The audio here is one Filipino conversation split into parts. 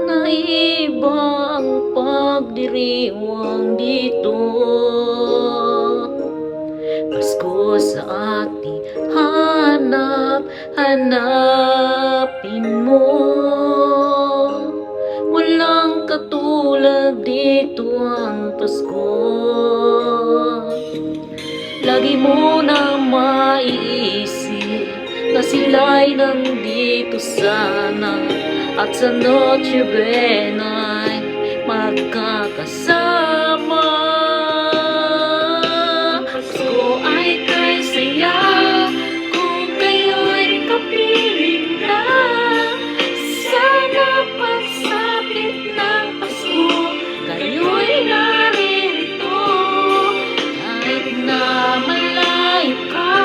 na iba ang pagdiriwang dito. Pasko sa ating hanapin mo. Walang katulad dito ang Pasko. Lagi mo na maiisip na sila'y nandito sana, at sa Noche Buena'y magkakasama. Pasko ay kay saya kung kayo'y kapiling na. Sana pagsapit ng Pasko kayo'y naririto. Kahit na malayo ka,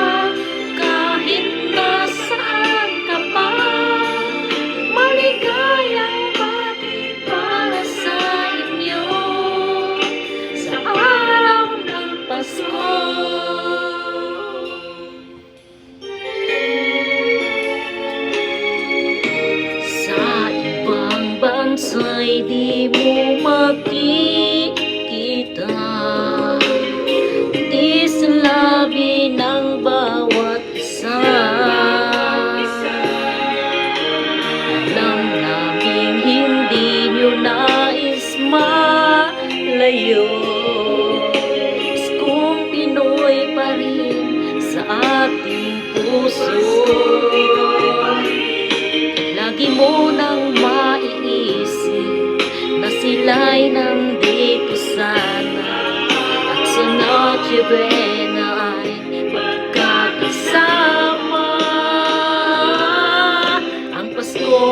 kahit nasaan ka pa, maligayang bati para sa inyo sa araw ng Pasko. Sa ibang bansa'y di mo makikita, tiis labi ng bawat isa. Alam naming hindi nyo nais malayo, Paskong Pinoy pa rin sa ating puso. Lagi mo nang maiisip na sila'y nandito sana, at sa Noche Buena ay magkakasama. Ang Pasko